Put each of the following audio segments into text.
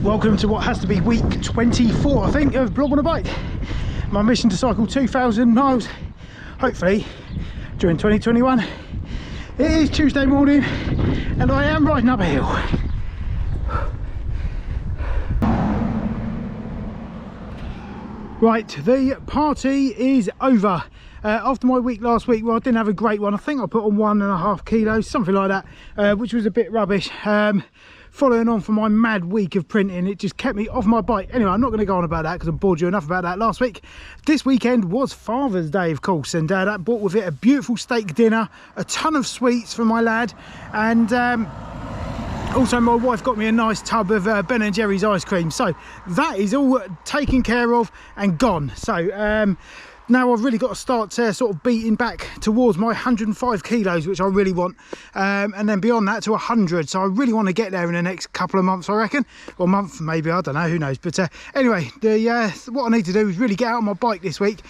Welcome to what has to be week 24, I think, of Blog on a Bike. My mission to cycle 2,000 miles, hopefully, during 2021. It is Tuesday morning, and I am riding up a hill. Right, the party is over. After my week last week, well, I didn't have a great one. I think I put on 1.5 kilos, something like that, which was a bit rubbish. Following on from my mad week of printing, it just kept me off my bike. Anyway, I'm not going to go on about that because I bored you enough about that last week. This weekend was Father's Day, of course, and that brought with it a beautiful steak dinner, a ton of sweets for my lad, and also my wife got me a nice tub of Ben & Jerry's ice cream. So that is all taken care of and gone. So now I've really got to start sort of beating back towards my 105 kilos, which I really want, and then beyond that to 100. So I really want to get there in the next couple of months, I reckon, or month maybe, I don't know, who knows. But anyway, what I need to do is really get out on my bike this week.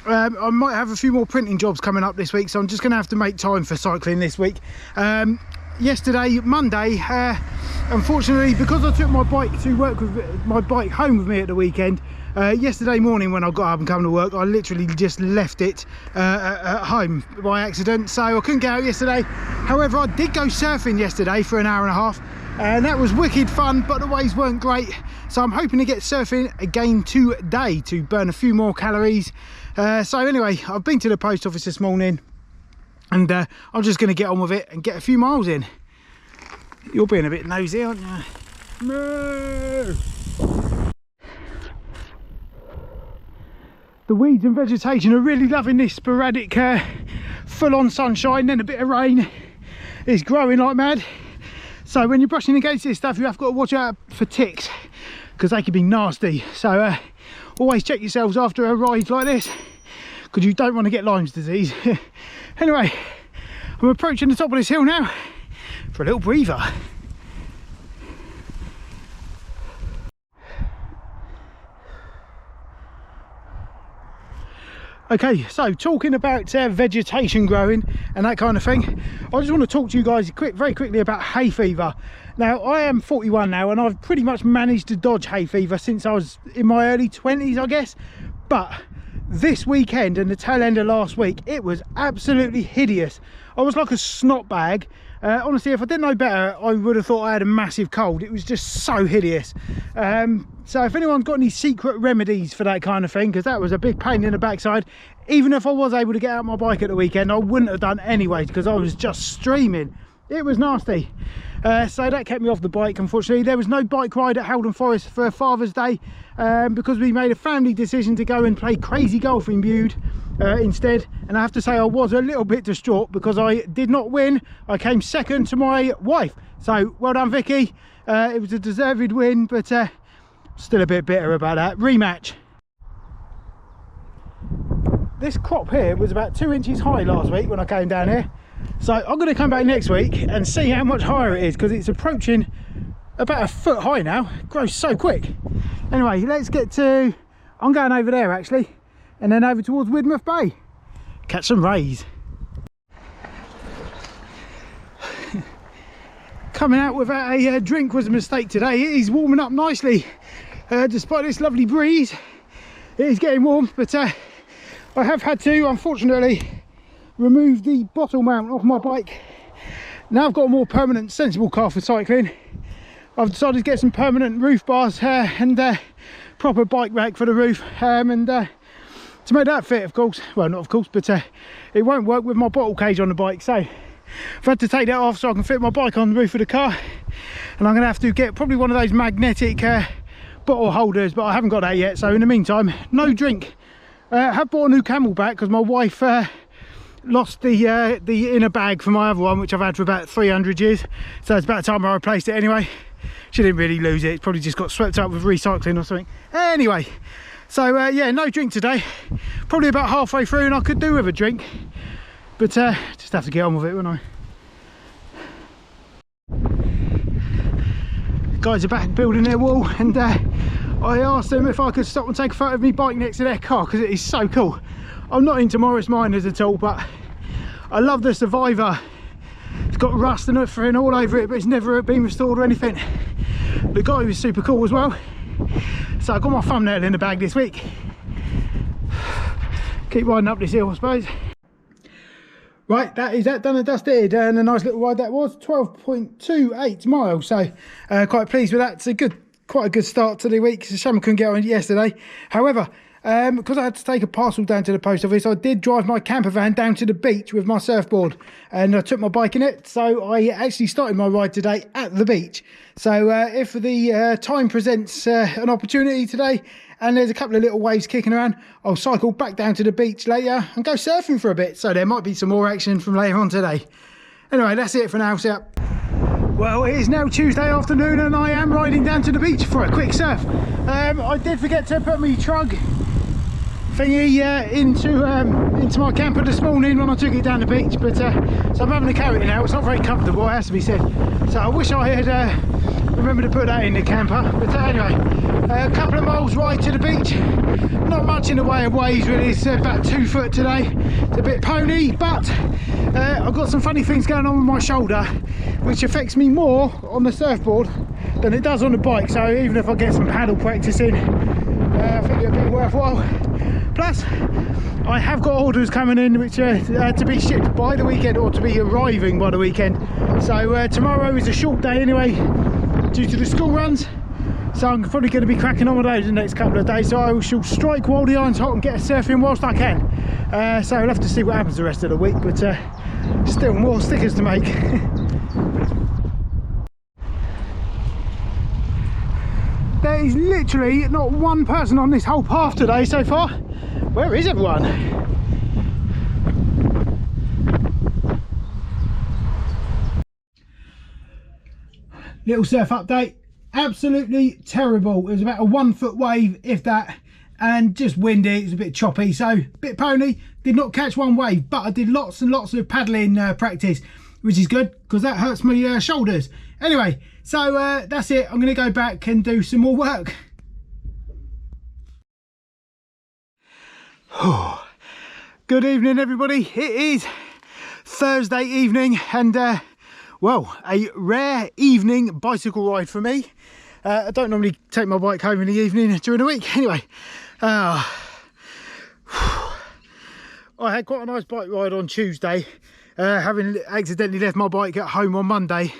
I might have a few more printing jobs coming up this week, so I'm just going to have to make time for cycling this week. Yesterday, Monday, unfortunately, because I took my bike to work with my bike home with me at the weekend, yesterday morning when I got up and come to work, I literally just left it at home by accident, so I couldn't get out yesterday. However, I did go surfing yesterday for an hour and a half, and that was wicked fun, but the waves weren't great, so I'm hoping to get surfing again today to burn a few more calories. So anyway, I've been to the post office this morning, and I'm just going to get on with it and get a few miles in. You're being a bit nosy, aren't you? No! The weeds and vegetation are really loving this sporadic full-on sunshine, then a bit of rain. It's growing like mad. So when you're brushing against this stuff, you have got to watch out for ticks, because they can be nasty. So always check yourselves after a ride like this, because you don't want to get Lyme's disease. Anyway, I'm approaching the top of this hill now for a little breather. Okay, so talking about vegetation growing and that kind of thing, I just want to talk to you guys very quickly about hay fever. Now, I am 41 now, and I've pretty much managed to dodge hay fever since I was in my early 20s, I guess. But this weekend and the tail end of last week, it was absolutely hideous. I was like a snot bag. Honestly, if I didn't know better, I would have thought I had a massive cold. It was just so hideous. So if anyone's got any secret remedies for that kind of thing, because that was a big pain in the backside, even if I was able to get out my bike at the weekend, I wouldn't have done anyways, because I was just streaming. It was nasty. So that kept me off the bike, unfortunately. There was no bike ride at Howden Forest for Father's Day, because we made a family decision to go and play crazy golf in Bude instead. And I have to say, I was a little bit distraught because I did not win. I came second to my wife. So well done, Vicky. It was a deserved win, but still a bit bitter about that. Rematch. This crop here was about 2 inches high last week when I came down here. So I'm going to come back next week and see how much higher it is, because it's approaching about 1 foot high now. It grows so quick. Anyway, let's get to, I'm going over there actually, and then over towards Widmouth Bay. Catch some rays. Coming out without a drink was a mistake today. It is warming up nicely, despite this lovely breeze. It is getting warm, but I have had to, unfortunately, remove the bottle mount off my bike. Now I've got a more permanent, sensible car for cycling. I've decided to get some permanent roof bars and proper bike rack for the roof, and to make that fit, of course, well, not of course, but it won't work with my bottle cage on the bike. So I've had to take that off so I can fit my bike on the roof of the car, and I'm going to have to get probably one of those magnetic bottle holders, but I haven't got that yet. So in the meantime, no drink. I have bought a new Camelback because my wife lost the inner bag for my other one, which I've had for about 300 years, so it's about time I replaced it. Anyway, she didn't really lose it, it's probably just got swept up with recycling or something. Anyway, so yeah, no drink today. Probably about halfway through and I could do with a drink, but just have to get on with it, won't I? Guys are back building their wall, and I asked them if I could stop and take a photo of me bike next to their car, because it is so cool. I'm not into Morris Minors at all, but I love the Survivor. It's got rust and everything all over it, but it's never been restored or anything. The guy was super cool as well. So I got my thumbnail in the bag this week. Keep riding up this hill, I suppose. Right, that is that done and dusted, and a nice little ride that was. 12.28 miles, so quite pleased with that. It's quite a good start to the week. It's a shame I couldn't get on yesterday. However, because I had to take a parcel down to the post office, I did drive my camper van down to the beach with my surfboard, and I took my bike in it. So I actually started my ride today at the beach. So if the time presents an opportunity today, and there's a couple of little waves kicking around, I'll cycle back down to the beach later and go surfing for a bit. So there might be some more action from later on today. Anyway, that's it for now. See ya. Well, it is now Tuesday afternoon and I am riding down to the beach for a quick surf. I did forget to put my trug thingy into my camper this morning when I took it down the beach, but so I'm having to carry it now. It's not very comfortable, it has to be said. So I wish I had remembered to put that in the camper. But anyway, a couple of miles ride to the beach. Not much in the way of waves really. It's about 2 foot today. It's a bit pony, but I've got some funny things going on with my shoulder, which affects me more on the surfboard than it does on the bike. So even if I get some paddle practice in, I think it'll be worthwhile. Plus, I have got orders coming in which are to be shipped by the weekend, or to be arriving by the weekend. So tomorrow is a short day anyway, due to the school runs. So I'm probably going to be cracking on with those in the next couple of days. So I shall strike while the iron's hot and get a surfing whilst I can. So I'll have to see what happens the rest of the week, but still more stickers to make. There is literally not one person on this whole path today so far. Where is everyone? Little surf update. Absolutely terrible. It was about a 1 foot wave, if that, and just windy. It was a bit choppy, so a bit pony. Did not catch one wave, but I did lots and lots of paddling practice, which is good because that hurts my shoulders. Anyway, so that's it. I'm going to go back and do some more work. Good evening, everybody. It is Thursday evening, and well, a rare evening bicycle ride for me. I don't normally take my bike home in the evening during the week. Anyway, I had quite a nice bike ride on Tuesday, having accidentally left my bike at home on Monday.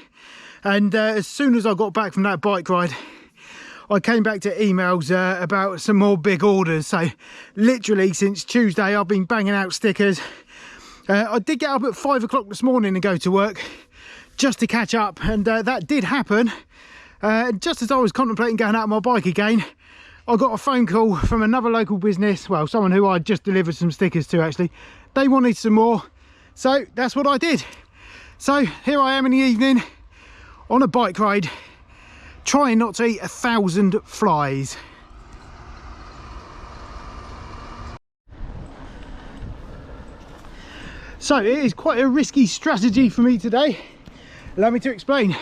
And as soon as I got back from that bike ride, I came back to emails about some more big orders. So literally since Tuesday, I've been banging out stickers. I did get up at 5 o'clock this morning and go to work just to catch up, and that did happen. Just as I was contemplating going out on my bike again, I got a phone call from another local business, well, someone who I just delivered some stickers to actually. They wanted some more, so that's what I did. So here I am in the evening on a bike ride, trying not to eat 1,000 flies. So it is quite a risky strategy for me today. Allow me to explain.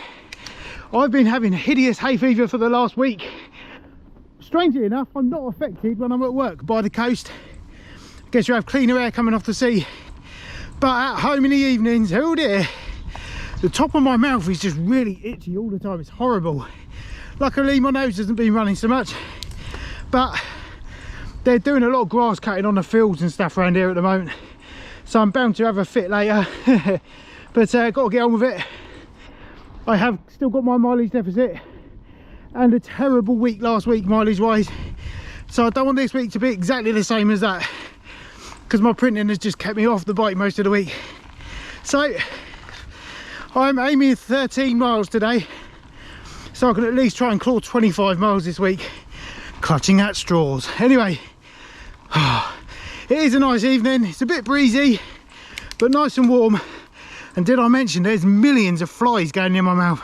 I've been having hideous hay fever for the last week. Strangely enough, I'm not affected when I'm at work by the coast. I guess you have cleaner air coming off the sea. But at home in the evenings, oh dear, the top of my mouth is just really itchy all the time. It's horrible. Luckily my nose hasn't been running so much, but they're doing a lot of grass cutting on the fields and stuff around here at the moment, so I'm bound to have a fit later. But got to get on with it. I have still got my mileage deficit and a terrible week last week mileage wise, so I don't want this week to be exactly the same as that, because my printing has just kept me off the bike most of the week. So I'm aiming 13 miles today, so I can at least try and claw 25 miles this week, clutching at straws. Anyway, it is a nice evening. It's a bit breezy but nice and warm. And did I mention there's millions of flies going in my mouth?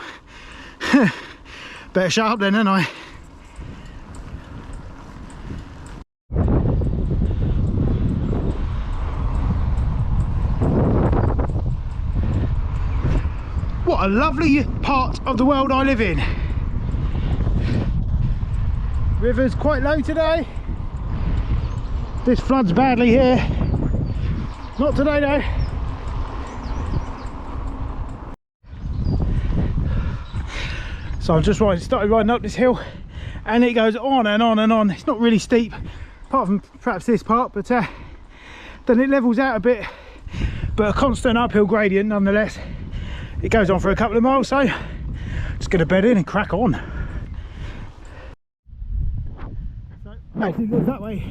Better shut up then, ain't I? What a lovely part of the world I live in. River's quite low today. This floods badly here. Not today though. So I've just started riding up this hill, and it goes on and on and on. It's not really steep, apart from perhaps this part, but then it levels out a bit, but a constant uphill gradient nonetheless. It goes on for a couple of miles, so just get a bed in and crack on. So actually it goes that way,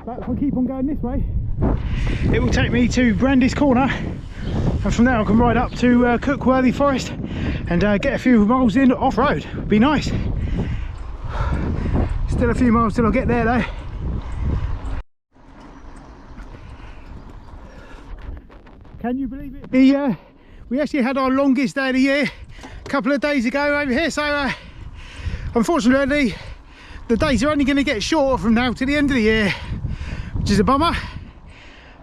but if I keep on going this way, it will take me to Brandis Corner, and from there I can ride up to Cookworthy Forest and get a few miles in off-road. Be nice. Still a few miles till I get there though. Can you believe it? We actually had our longest day of the year a couple of days ago over here, so unfortunately the days are only going to get shorter from now to the end of the year, which is a bummer.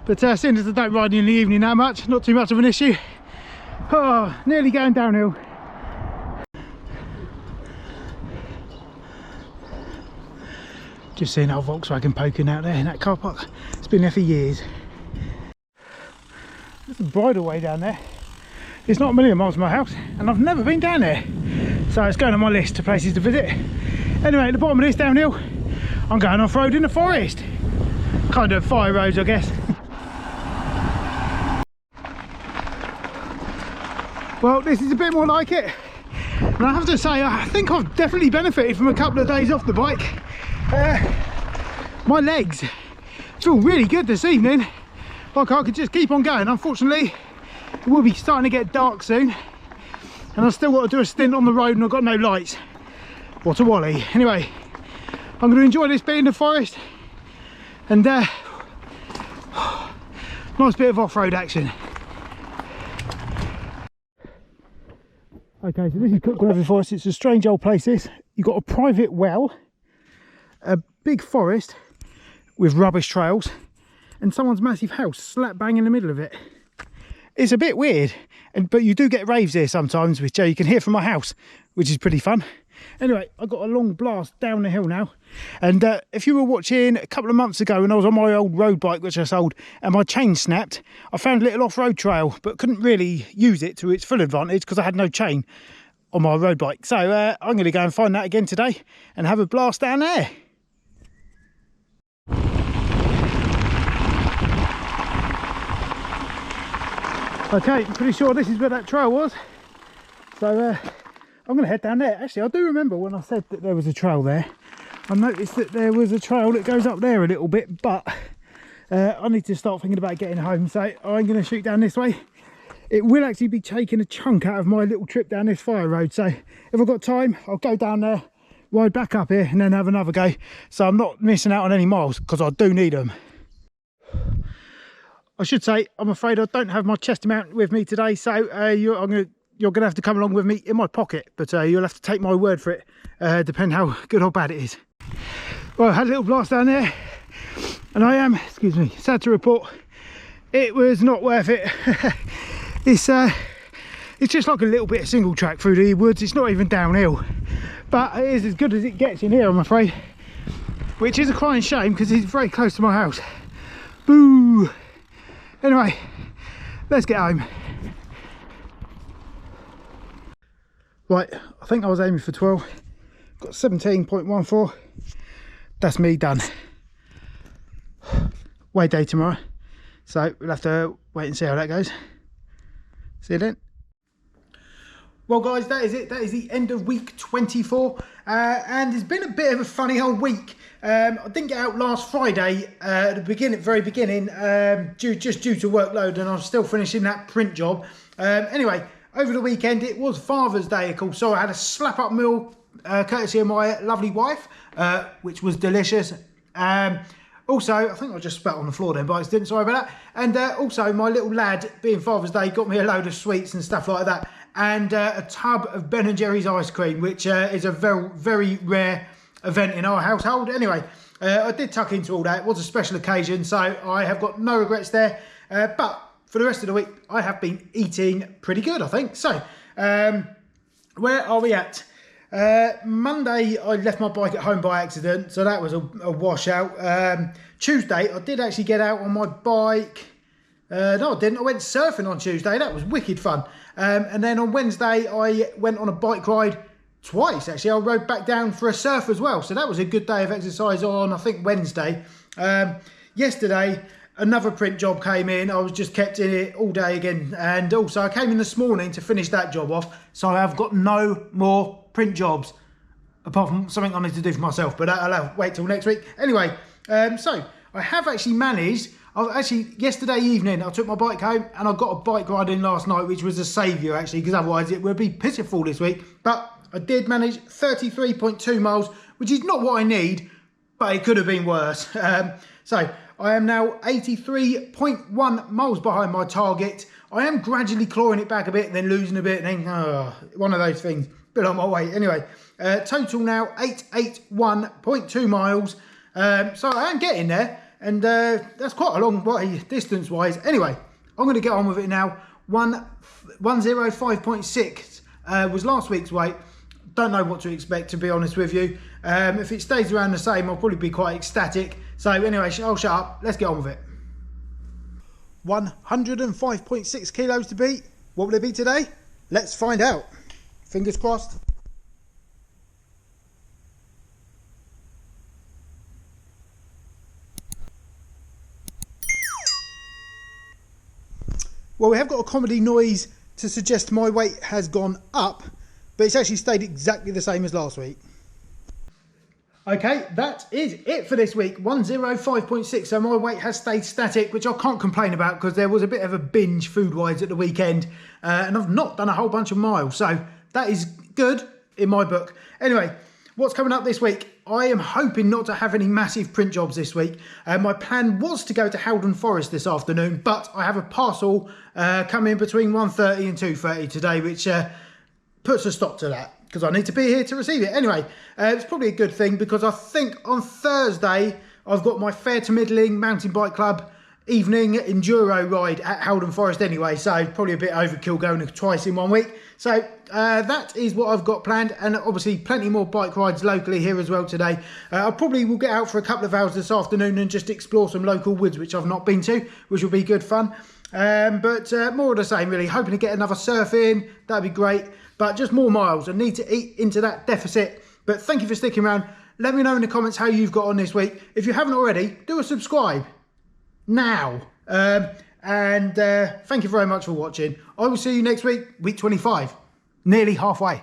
But seeing as I don't ride in the evening that much, not too much of an issue. Oh, nearly going downhill. Just seeing our Volkswagen poking out there in that car park. It's been there for years. There's a bridleway down there. It's not a million miles from my house, and I've never been down there. So it's going on my list of places to visit. Anyway, at the bottom of this downhill, I'm going off-road in the forest. Kind of fire roads, I guess. Well, this is a bit more like it. And I have to say, I think I've definitely benefited from a couple of days off the bike. My legs feel really good this evening. Like I could just keep on going. Unfortunately, it will be starting to get dark soon, and I've still got to do a stint on the road, and I've got no lights. What a wally. Anyway, I'm going to enjoy this bit in the forest, and nice bit of off-road action. Okay, so this is Cookworthy Forest. It's a strange old place this. You've got a private well, a big forest with rubbish trails, and someone's massive house slap bang in the middle of it. It's a bit weird, but you do get raves here sometimes, which you can hear from my house, which is pretty fun. Anyway, I got a long blast down the hill now, and if you were watching a couple of months ago when I was on my old road bike which I sold and my chain snapped, I found a little off-road trail but couldn't really use it to its full advantage because I had no chain on my road bike. So I'm going to go and find that again today and have a blast down there. Okay, I'm pretty sure this is where that trail was, so I'm going to head down there. Actually, I do remember when I said that there was a trail there, I noticed that there was a trail that goes up there a little bit, but I need to start thinking about getting home, so I'm going to shoot down this way. It will actually be taking a chunk out of my little trip down this fire road, so if I've got time, I'll go down there, ride back up here, and then have another go, so I'm not missing out on any miles, because I do need them. I should say, I'm afraid I don't have my chest mount with me today, so you're going to have to come along with me in my pocket, but you'll have to take my word for it, depending how good or bad it is. Well, I had a little blast down there, and I am, excuse me, sad to report, it was not worth it. It's just like a little bit of single track through the woods. It's not even downhill, but it is as good as it gets in here, I'm afraid, which is a crying shame because it's very close to my house. Boo! Anyway, let's get home. Right, I think I was aiming for 12. Got 17.14. That's me done. Weigh day tomorrow, so we'll have to wait and see how that goes. See you then. Well guys, that is it. That is the end of week 24, and it's been a bit of a funny old week. I didn't get out last Friday at the very beginning, just due to workload, and I was still finishing that print job. Anyway, over the weekend it was Father's Day, of course, so I had a slap up meal courtesy of my lovely wife, which was delicious. Also, I think I just spat on the floor then, but I didn't, sorry about that. And also my little lad, being Father's Day, got me a load of sweets and stuff like that, and a tub of Ben & Jerry's ice cream, which is a very, very rare event in our household. Anyway, I did tuck into all that. It was a special occasion, so I have got no regrets there. But for the rest of the week, I have been eating pretty good, I think. So, where are we at? Monday, I left my bike at home by accident, so that was a washout. Tuesday, I did actually get out on my bike. No, I didn't. I went surfing on Tuesday. That was wicked fun. And then on Wednesday, I went on a bike ride twice actually. I rode back down for a surf as well, so that was a good day of exercise on, I think, Wednesday. Yesterday another print job came in. I was just kept in it all day again, and also I came in this morning to finish that job off, so I've got no more print jobs apart from something I need to do for myself, but I'll have to wait till next week. Anyway, so I have actually managed. Yesterday evening I took my bike home and I got a bike ride in last night, which was a saviour actually, because otherwise it would be pitiful this week. But I did manage 33.2 miles, which is not what I need, but it could have been worse. So I am now 83.1 miles behind my target. I am gradually clawing it back a bit, then losing a bit, and then one of those things. Bit on my way. Anyway, total now 881.2 miles. So I am getting there, and that's quite a long way distance-wise. Anyway, I'm going to get on with it now. 105.6 was last week's weight. Don't know what to expect, to be honest with you. If it stays around the same, I'll probably be quite ecstatic. So anyway, I'll shut up. Let's get on with it. 105.6 kilos to beat. What will it be today? Let's find out. Fingers crossed. Well, we have got a comedy noise to suggest my weight has gone up, but it's actually stayed exactly the same as last week. Okay, that is it for this week, 105.6. So my weight has stayed static, which I can't complain about because there was a bit of a binge food-wise at the weekend, and I've not done a whole bunch of miles, so that is good in my book. Anyway, what's coming up this week? I am hoping not to have any massive print jobs this week. My plan was to go to Howden Forest this afternoon, but I have a parcel coming between 1:30 and 2:30 today, which puts a stop to that, because I need to be here to receive it. Anyway, it's probably a good thing, because I think on Thursday I've got my Fair to Middling Mountain Bike Club evening enduro ride at Howden Forest anyway, so probably a bit overkill going twice in 1 week. So that is what I've got planned, and obviously plenty more bike rides locally here as well today. I probably will get out for a couple of hours this afternoon and just explore some local woods which I've not been to, which will be good fun. But more of the same really, hoping to get another surf in, that'd be great. But just more miles. I need to eat into that deficit. But thank you for sticking around. Let me know in the comments how you've got on this week. If you haven't already, do a subscribe now. Thank you very much for watching. I will see you next week, week 25. Nearly halfway.